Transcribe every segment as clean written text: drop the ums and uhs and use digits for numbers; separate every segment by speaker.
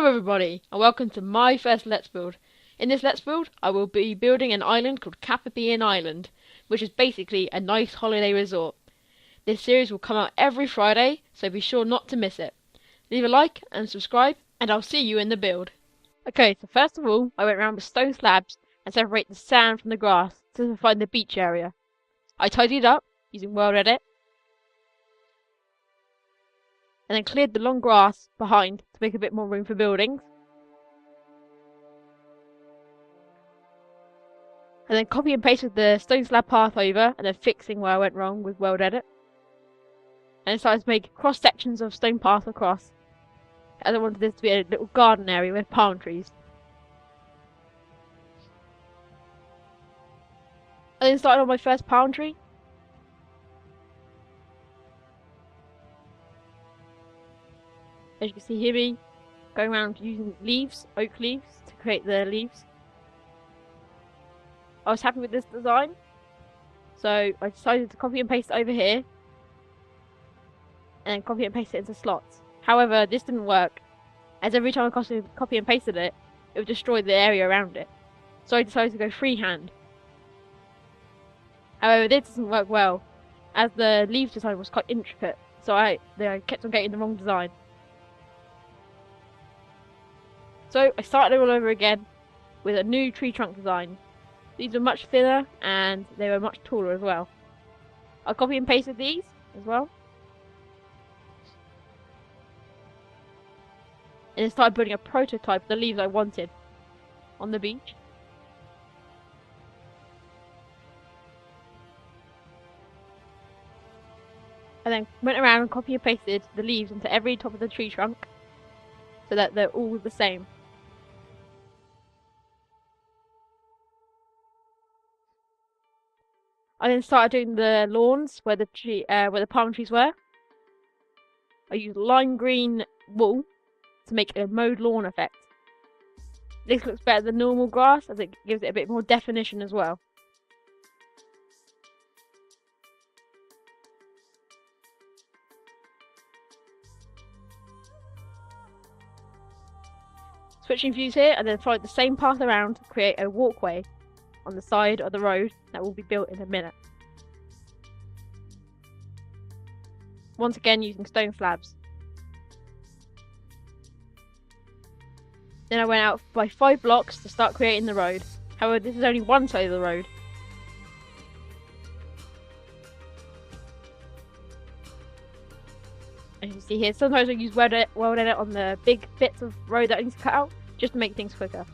Speaker 1: Hello everybody, and welcome to my first Let's Build. In this Let's Build, I will be building an island called Capibbean Island, which is basically a nice holiday resort. This series will come out every Friday, so be sure not to miss it. Leave a like and subscribe, and I'll see you in the build. Okay, so first of all, I went around with stone slabs and separate the sand from the grass to find the beach area. I tidied up using World Edit, and then cleared the long grass behind to make a bit more room for buildings. And then copy and pasted the stone slab path over, and then fixing where I went wrong with World Edit. And decided to make cross sections of stone path across, as I wanted this to be a little garden area with palm trees. I then started on my first palm tree. As you can see, hear me going around using leaves, oak leaves, to create the leaves. I was happy with this design, so I decided to copy and paste it over here, and then copy and paste it into slots. However, this didn't work, as every time I copy and pasted it, it would destroy the area around it. So I decided to go freehand. However, this doesn't work well, as the leaves design was quite intricate, so I kept on getting the wrong design. So I started all over again with a new tree trunk design. These were much thinner and they were much taller as well. I copy and pasted these as well. And then started building a prototype of the leaves I wanted on the beach. And then went around and copy and pasted the leaves into every top of the tree trunk so that they're all the same. I then started doing the lawns where the palm trees were. I used lime green wool to make a mowed lawn effect. This looks better than normal grass, as it gives it a bit more definition as well. Switching views here, and then followed the same path around to create a walkway on the side of the road that will be built in a minute. Once again using stone slabs. Then I went out by 5 blocks to start creating the road. However, this is only one side of the road. As you can see here, sometimes I use World Edit on the big bits of road that I need to cut out, just to make things quicker.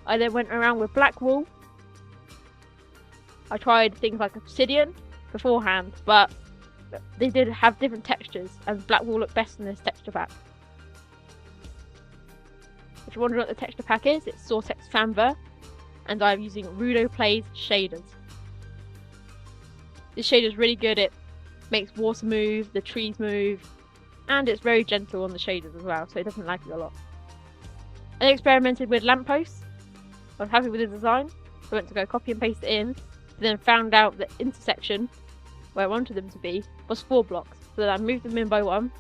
Speaker 1: I then went around with black wool. I tried things like obsidian beforehand, but they did have different textures, and black wool looked best in this texture pack. If you're wondering what the texture pack is, it's Sortex Fanver, and I'm using RoofTopGuys shaders. This shader is really good. It makes water move, the trees move, and it's very gentle on the shaders as well, so it doesn't lag you a lot. I experimented with lampposts. I was happy with the design, so I went to go copy and paste it in, but then found out the intersection where I wanted them to be was 4 blocks, so then I moved them in by 1,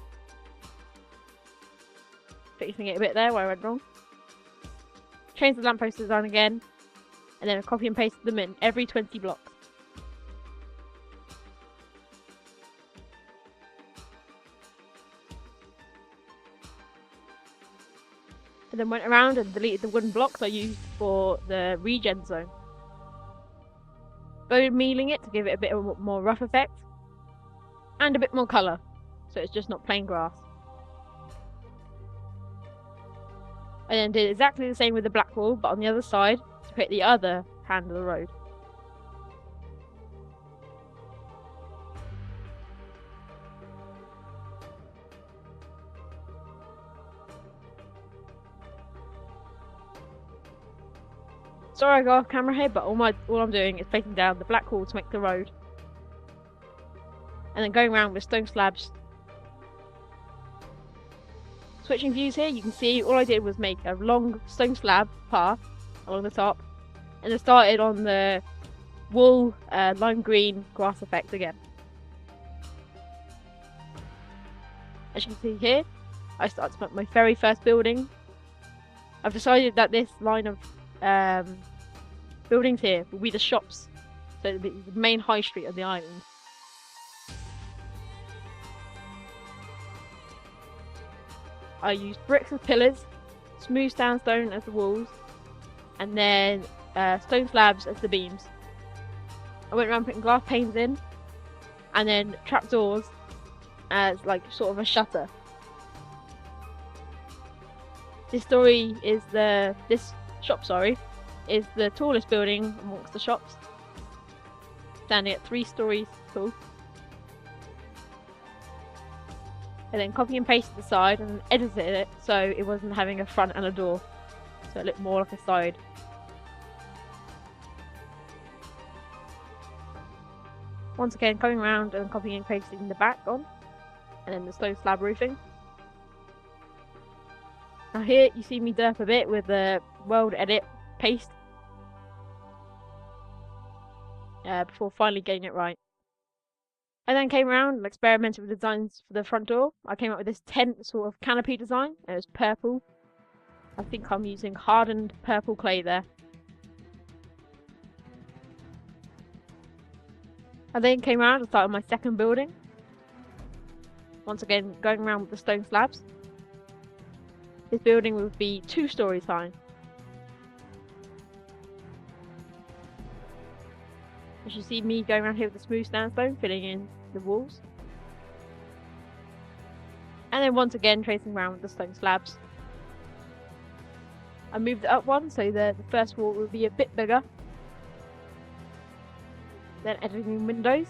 Speaker 1: fixing it a bit there where I went wrong. Changed the lamppost design again, and then I copy and pasted them in every 20 blocks. And then went around and deleted the wooden blocks I used for the regen zone. Bone mealing it to give it a bit of a more rough effect, and a bit more colour, so it's just not plain grass. I then did exactly the same with the black wool, but on the other side, to create the other hand of the road. Sorry I go off camera here, but all I'm doing is placing down the black wool to make the road. And then going around with stone slabs. Switching views here, you can see all I did was make a long stone slab path along the top. And then started on the wool lime green grass effect again. As you can see here, I started to make my very first building. I've decided that this line of buildings here will be the shops, so the main high street of the island. I used bricks as pillars, smooth sandstone as the walls, and then stone slabs as the beams. I went around putting glass panes in, and then trapdoors as like sort of a shutter. This shop is the tallest building amongst the shops, standing at 3 stories tall. And then copy and pasted the side and edited it so it wasn't having a front and a door, so it looked more like a side. Once again, coming around and copying and pasting the back on, and then the stone slab roofing. Now here you see me derp a bit with the world edit paste before finally getting it right. I then came around and experimented with the designs for the front door. I came up with this tent sort of canopy design. It was purple. I think I'm using hardened purple clay there. I then came around and started my second building. Once again, going around with the stone slabs. This building would be 2 stories high. As you see me going around here with the smooth sandstone, filling in the walls. And then once again tracing around with the stone slabs. I moved it up one so the first wall will be a bit bigger. Then editing windows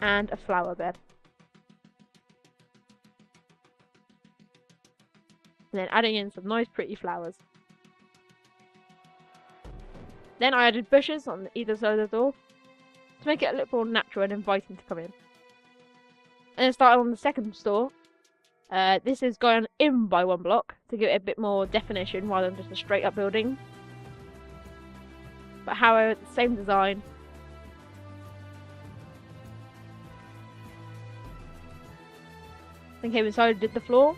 Speaker 1: and a flower bed. And then adding in some nice pretty flowers. Then I added bushes on either side of the door to make it a little more natural and inviting to come in. And then started on the second store. This is going in by 1 block to give it a bit more definition rather than just a straight up building. But however, the same design. Then came inside and did the floor.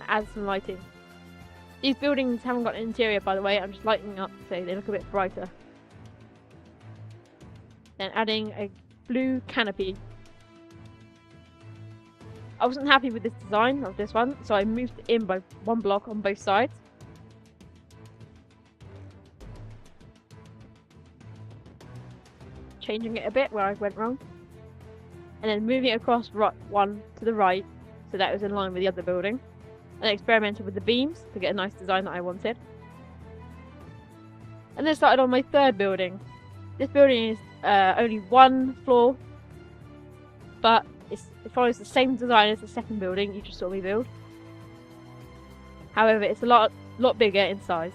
Speaker 1: Add some lighting. These buildings haven't got an interior, by the way. I'm just lightening up so they look a bit brighter. Then adding a blue canopy. I wasn't happy with this design of this one, so I moved it in by 1 block on both sides. Changing it a bit where I went wrong. And then moving it across one to the right, so that it was in line with the other building. And experimented with the beams to get a nice design that I wanted. And then started on my third building. This building is only 1 floor, but it follows the same design as the second building you just saw me build. However, it's a lot bigger in size.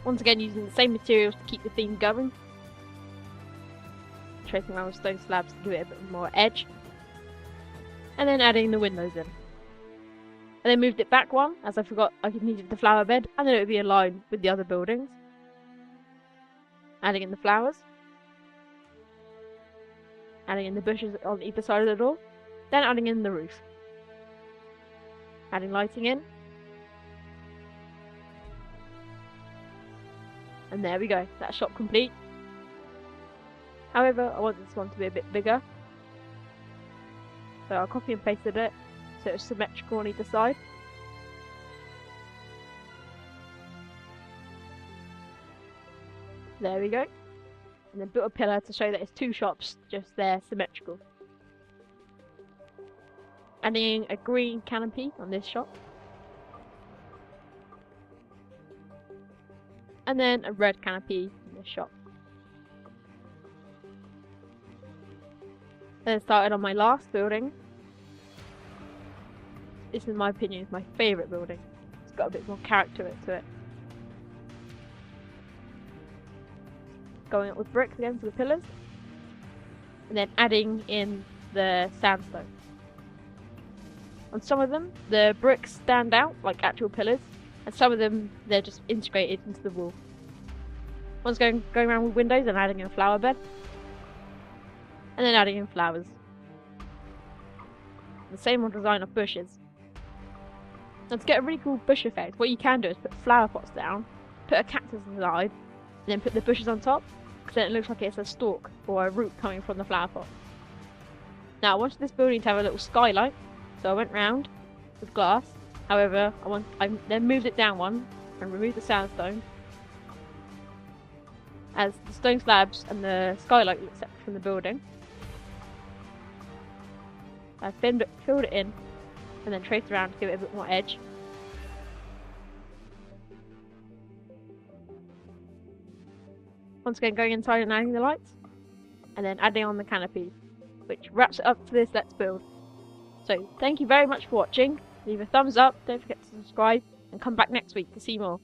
Speaker 1: Once again, using the same materials to keep the theme going. Tracing around with stone slabs to give it a bit more edge. And then adding the windows in. And then moved it back 1, as I forgot I needed the flower bed, and then it would be in line with the other buildings. Adding in the flowers. Adding in the bushes on either side of the door. Then adding in the roof. Adding lighting in. And there we go, that's shop complete. However, I want this one to be a bit bigger. So I copy and pasted it so it's symmetrical on either side. There we go. And then built a pillar to show that it's 2 shops, just there, symmetrical. Adding a green canopy on this shop. And then a red canopy in this shop. Then started on my last building. This, in my opinion, is my favourite building. It's got a bit more character to it. Going up with bricks again for the pillars. And then adding in the sandstone. On some of them, the bricks stand out like actual pillars. And some of them, they're just integrated into the wall. One's going around with windows and adding in a flower bed. and then adding in flowers. The same on design of bushes. Now to get a really cool bush effect, what you can do is put flower pots down, put a cactus inside, and then put the bushes on top, because then it looks like it's a stalk or a root coming from the flower pot. Now I wanted this building to have a little skylight, so I went round with glass. However, I then moved it down one and removed the sandstone, as the stone slabs and the skylight look separate from the building. I filled it in and then traced around to give it a bit more edge. Once again, going inside and adding the lights, and then adding on the canopy, which wraps it up for this Let's Build. So, thank you very much for watching. Leave a thumbs up, don't forget to subscribe, and come back next week to see more.